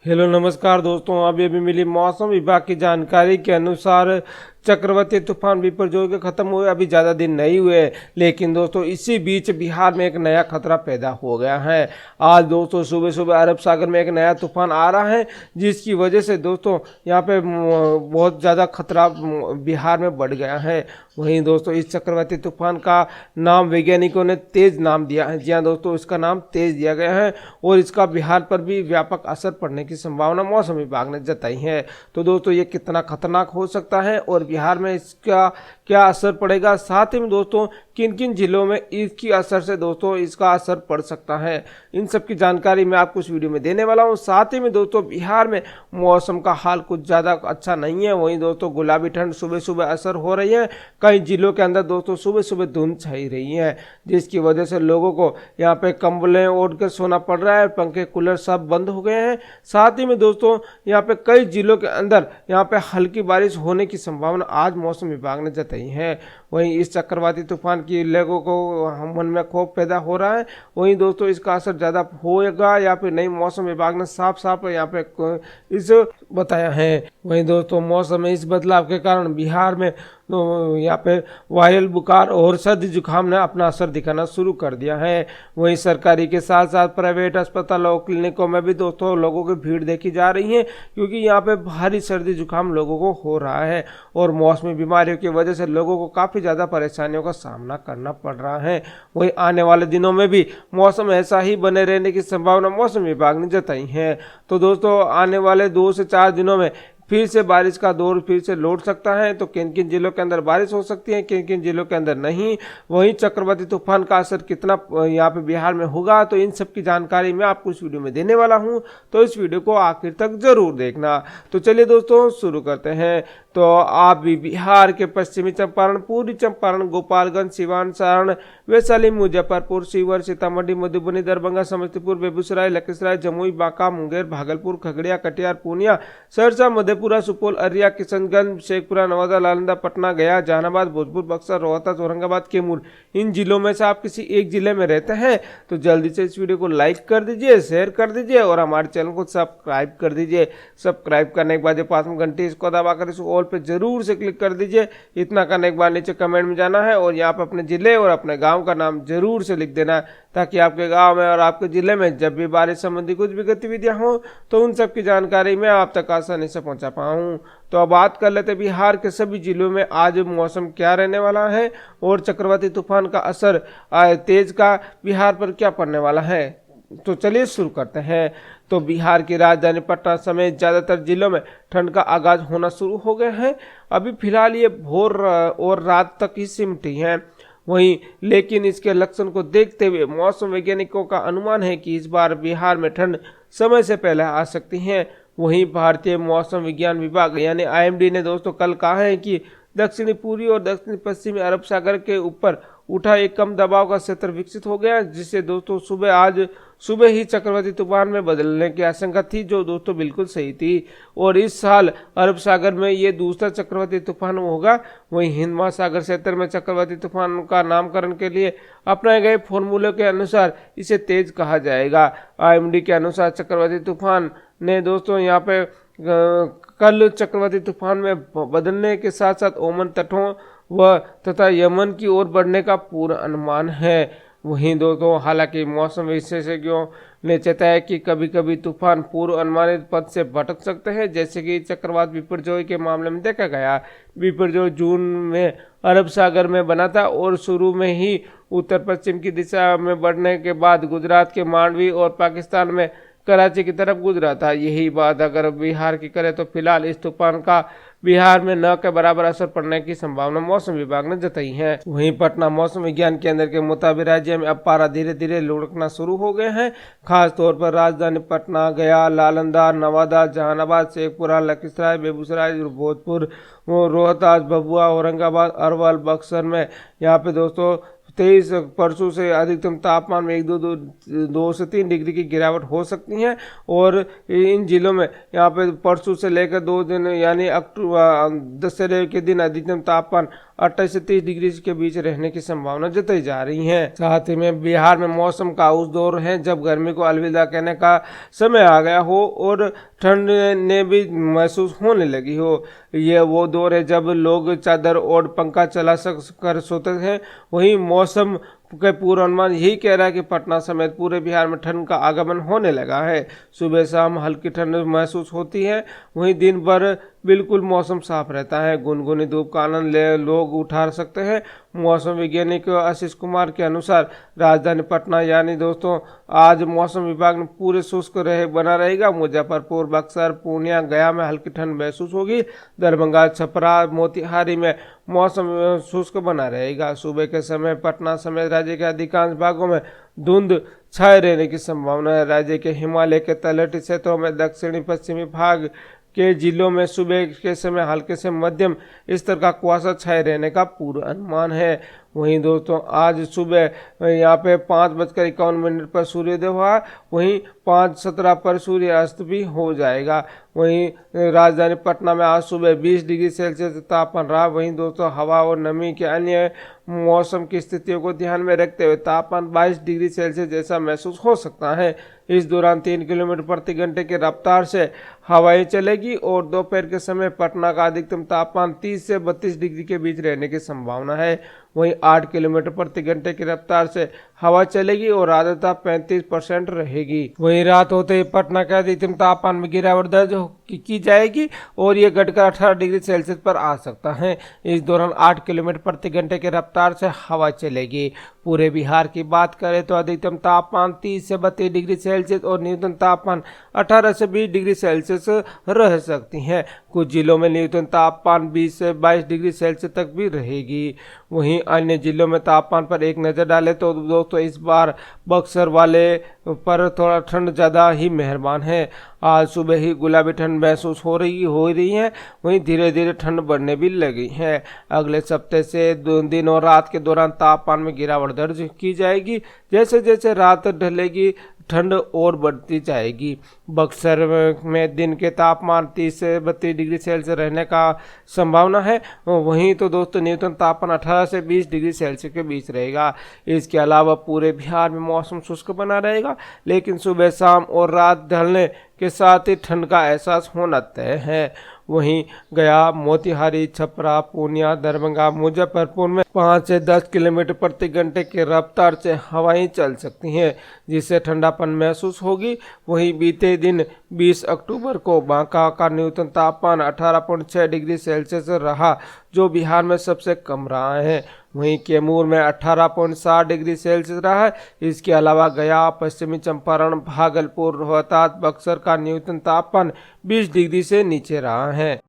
Hello नमस्कार दोस्तों, अभी मिली मौसम विभाग की जानकारी के अनुसार चक्रवाती तूफान बिपरजोय के खत्म हुए अभी ज़्यादा दिन नहीं हुए, लेकिन दोस्तों इसी बीच बिहार में एक नया खतरा पैदा हो गया है। आज दोस्तों सुबह सुबह अरब सागर में एक नया तूफान आ रहा है, जिसकी वजह से दोस्तों यहाँ पे बहुत ज़्यादा खतरा बिहार में बढ़ गया है। वहीं दोस्तों इस चक्रवाती तूफान का नाम वैज्ञानिकों ने तेज नाम दिया है। जी हाँ दोस्तों, इसका नाम तेज दिया गया है और इसका बिहार पर भी व्यापक असर पड़ने की संभावना मौसम विभाग ने जताई है। तो दोस्तों ये कितना खतरनाक हो सकता है और बिहार में इसका क्या असर पड़ेगा, साथ ही में दोस्तों किन किन जिलों में इसकी असर से दोस्तों इसका असर पड़ सकता है, इन सब की जानकारी मैं आपको इस वीडियो में देने वाला हूं। साथ ही में दोस्तों बिहार में मौसम का हाल कुछ ज़्यादा अच्छा नहीं है। वहीं दोस्तों गुलाबी ठंड सुबह सुबह असर हो रही है। कई जिलों के अंदर दोस्तों सुबह सुबह धुंध छाई रही है, जिसकी वजह से लोगों को यहाँ पे कंबलें ओढ़ कर सोना पड़ रहा है। पंखे कूलर सब बंद हो गए हैं। साथ ही में दोस्तों यहाँ पे कई जिलों के अंदर यहाँ पे हल्की बारिश होने की संभावना आज मौसम विभाग ने जताई है। वहीं इस चक्रवाती तूफान की लोगों को मन में खौफ पैदा हो रहा है। वहीं दोस्तों इसका असर ज़्यादा होगा या फिर नहीं, मौसम विभाग ने साफ साफ यहाँ पे इस बताया है। वहीं दोस्तों मौसम में इस बदलाव के कारण बिहार में यहाँ पे वायरल बुखार और सर्दी जुकाम ने अपना असर दिखाना शुरू कर दिया है। वहीं सरकारी के साथ साथ प्राइवेट अस्पतालों और क्लिनिकों में भी दोस्तों लोगों की भीड़ देखी जा रही है, क्योंकि यहाँ पे भारी सर्दी जुकाम लोगों को हो रहा है और मौसमी बीमारियों की वजह से लोगों को काफ़ी ज़्यादा परेशानियों का सामना करना पड़ रहा है। वहीं आने वाले दिनों में भी मौसम ऐसा ही बने रहने की संभावना मौसम विभाग ने जताई है। तो दोस्तों आने वाले 2 से 4 दिनों में फिर से बारिश का दौर फिर से लौट सकता है। तो किन किन जिलों के अंदर बारिश हो सकती है, किन किन जिलों के अंदर नहीं, वहीं चक्रवाती तूफान का असर कितना यहाँ पे बिहार में होगा, तो इन सब की जानकारी मैं आपको इस वीडियो में देने वाला हूँ। तो इस वीडियो को आखिर तक जरूर देखना। तो चलिए दोस्तों शुरू करते हैं। तो आप भी बिहार के पश्चिमी चंपारण, पूर्वी चंपारण, गोपालगंज, सिवान, सारण, वैशाली, मुजफ्फरपुर, शिवहर, सीतामढ़ी, मधुबनी, दरभंगा, समस्तीपुर, बेगूसराय, लखीसराय, जमुई, बांका, मुंगेर, भागलपुर, खगड़िया, कटिहार, पूर्णिया, सहरसा, मधेपुरा, सुपौल, अररिया, किशनगंज, शेखपुरा, नवादा, नालंदा, पटना, गया, जहानाबाद, भोजपुर, बक्सर, रोहतास, औरंगाबाद, कैमूर, इन जिलों में से आप किसी एक जिले में रहते हैं तो जल्दी से इस वीडियो को लाइक कर दीजिए, शेयर कर दीजिए और हमारे चैनल को सब्सक्राइब कर दीजिए। सब्सक्राइब करने के बाद जो पास में घंटी इसको दबाकर इस ऑल पे जरूर से क्लिक कर दीजिए। इतना करने के बाद नीचे कमेंट में जाना है और यहाँ पे अपने जिले और अपने गांव का नाम जरूर से लिख देना है, ताकि आपके गांव में और आपके जिले में जब भी बारिश संबंधी कुछ भी गतिविधियां हो तो उन सब की जानकारी मैं आप तक आसानी से पहुंचा पाऊं। तो अब बात कर लेते बिहार के सभी जिलों में आज मौसम क्या रहने वाला है और चक्रवाती तूफान का असर तेज का बिहार पर क्या पड़ने वाला है। तो चलिए शुरू करते हैं। तो बिहार की राजधानी पटना समेत ज़्यादातर जिलों में ठंड का आगाज होना शुरू हो गया है। अभी फिलहाल ये भोर और रात तक ही सिमटी है। वहीं लेकिन इसके लक्षण को देखते हुए मौसम वैज्ञानिकों का अनुमान है कि इस बार बिहार में ठंड समय से पहले आ सकती है। वहीं भारतीय मौसम विज्ञान विभाग यानी IMD ने दोस्तों कल कहा है कि दक्षिणी पूर्वी और दक्षिणी पश्चिमी अरब सागर के ऊपर उठा एक कम दबाव का क्षेत्र विकसित हो गया, जिससे दोस्तों आज सुबह ही चक्रवाती तूफान में बदलने की आशंका थी, जो दोस्तों बिल्कुल सही थी। और इस साल अरब सागर में ये दूसरा चक्रवाती तूफान होगा। वहीं हिंद महासागर क्षेत्र में चक्रवाती तूफान का नामकरण के लिए अपनाए गए फॉर्मूले के अनुसार इसे तेज कहा जाएगा। IMD के अनुसार चक्रवाती तूफान ने दोस्तों यहाँ पे कल चक्रवाती तूफान में बदलने के साथ साथ ओमान तटों व तथा यमन की ओर बढ़ने का पूरा अनुमान है। वहीं दोस्तों हालांकि मौसम विशेषज्ञों ने चेताया कि कभी कभी तूफान पूर्व अनुमानित पथ से भटक सकते हैं, जैसे कि चक्रवात बिपरजोय के मामले में देखा गया। बिपरजोय जून में अरब सागर में बना था और शुरू में ही उत्तर पश्चिम की दिशा में बढ़ने के बाद गुजरात के मांडवी और पाकिस्तान में कराची की तरफ गुजरा था। यही बात अगर बिहार की करें तो फिलहाल इस तूफान का बिहार में न के बराबर असर पड़ने की संभावना मौसम विभाग ने जताई है। वहीं पटना मौसम विज्ञान केंद्र के मुताबिक राज्य में अब पारा धीरे धीरे लुढ़कना शुरू हो गए हैं। खास तौर पर राजधानी पटना, गया, नालंदा, नवादा, जहानाबाद, शेखपुरा, लखीसराय, बेगूसराय, भोजपुर, रोहतास, भभुआ, औरंगाबाद, अरवल, बक्सर में यहाँ पे दोस्तों 23 परसों से अधिकतम तापमान में 2 से 3 डिग्री की गिरावट हो सकती है। और इन जिलों में यहाँ पे परसों से लेकर 2 दिन यानी अक्टूबर दशहरे के दिन अधिकतम तापमान 28 से 30 डिग्री के बीच रहने की संभावना जताई जा रही है। साथ ही में बिहार में मौसम का उस दौर है जब गर्मी को अलविदा कहने का समय आ गया हो और ठंड ने भी महसूस होने लगी हो। ये वो दौर है जब लोग चादर और पंखा चला कर सोते हैं। वहीं मौसम के पूर्वानुमान यही कह रहा है कि पटना समेत पूरे बिहार में ठंड का आगमन होने लगा है। सुबह शाम हल्की ठंड महसूस होती है। वहीं दिन भर बिल्कुल मौसम साफ रहता है। गुनगुनी धूप का आनंद ले लोग उठा सकते हैं। मौसम वैज्ञानिक आशीष कुमार के अनुसार राजधानी पटना यानी दोस्तों आज मौसम विभाग ने पूरे शुष्क बना रहेगा। मुजफ्फरपुर, बक्सर, पूर्णिया, गया में हल्की ठंड महसूस होगी। दरभंगा, छपरा, मोतिहारी में मौसम शुष्क बना रहेगा। सुबह के समय पटना समेत राज्य के अधिकांश भागों में धुंध छाए रहने की संभावना है। राज्य के हिमालय के तलहटी क्षेत्रों में दक्षिणी पश्चिमी भाग के जिलों में सुबह के समय हल्के से मध्यम स्तर का कुहासा छाए रहने का पूर्वानुमान है। वहीं दोस्तों आज सुबह यहाँ पे 5:51 पर सूर्योदय हुआ। वहीं 5:17 पर सूर्य अस्त भी हो जाएगा। वहीं राजधानी पटना में आज सुबह 20 डिग्री सेल्सियस तापमान रहा। वहीं दोस्तों हवा और नमी के अन्य मौसम की स्थितियों को ध्यान में रखते हुए तापमान 22 डिग्री सेल्सियस जैसा महसूस हो सकता है। इस दौरान 3 किलोमीटर प्रति घंटे की रफ्तार से हवाएं चलेगी और दोपहर के समय पटना का अधिकतम तापमान 30 से 32 डिग्री के बीच रहने की संभावना है। वहीं 8 किलोमीटर प्रति घंटे की रफ्तार से हवा चलेगी और आर्द्रता 35% रहेगी। वहीं रात होते ही पटना के अधिकतम तापमान में गिरावट दर्ज की जाएगी और ये घटकर 18 डिग्री सेल्सियस पर आ सकता है। इस दौरान 8 किलोमीटर प्रति घंटे की रफ्तार से हवा चलेगी। पूरे बिहार की बात करें तो अधिकतम तापमान 30 से 32 डिग्री सेल्सियस और न्यूनतम तापमान 18 से 20 डिग्री सेल्सियस रह सकती है। कुछ जिलों में न्यूनतम तापमान 20 से 22 डिग्री सेल्सियस तक भी रहेगी। वहीं अन्य जिलों में तापमान पर एक नज़र डालें तो दोस्तों इस बार बक्सर वाले पर थोड़ा ठंड ज़्यादा ही मेहरबान है। आज सुबह ही गुलाबी ठंड महसूस हो रही है। वहीं धीरे धीरे ठंड बढ़ने भी लगी है। अगले सप्ताह से दिन और रात के दौरान तापमान में गिरावट दर्ज की जाएगी। जैसे जैसे रात ढलेगी ठंड और बढ़ती जाएगी। बक्सर में दिन के तापमान 30 से 32 डिग्री सेल्सियस रहने का संभावना है। वहीं तो दोस्तों न्यूनतम तापमान 18 से 20 डिग्री सेल्सियस के बीच रहेगा। इसके अलावा पूरे बिहार में मौसम शुष्क बना रहेगा, लेकिन सुबह शाम और रात ढलने के साथ ही ठंड का एहसास होना तय है। वहीं गया, मोतिहारी, छपरा, पूर्णिया, दरभंगा, मुजफ्फरपुर में 5 से 10 किलोमीटर प्रति घंटे की रफ्तार से हवाएं चल सकती हैं, जिससे ठंडापन महसूस होगी। वहीं बीते दिन 20 अक्टूबर को बांका का न्यूनतम तापमान 18.6 डिग्री सेल्सियस रहा, जो बिहार में सबसे कम रहा है। वहीं कैमूर में 18.7 डिग्री सेल्सियस रहा है। इसके अलावा गया, पश्चिमी चंपारण, भागलपुर, रोहतास, बक्सर का न्यूनतम तापमान 20 डिग्री से नीचे रहा है।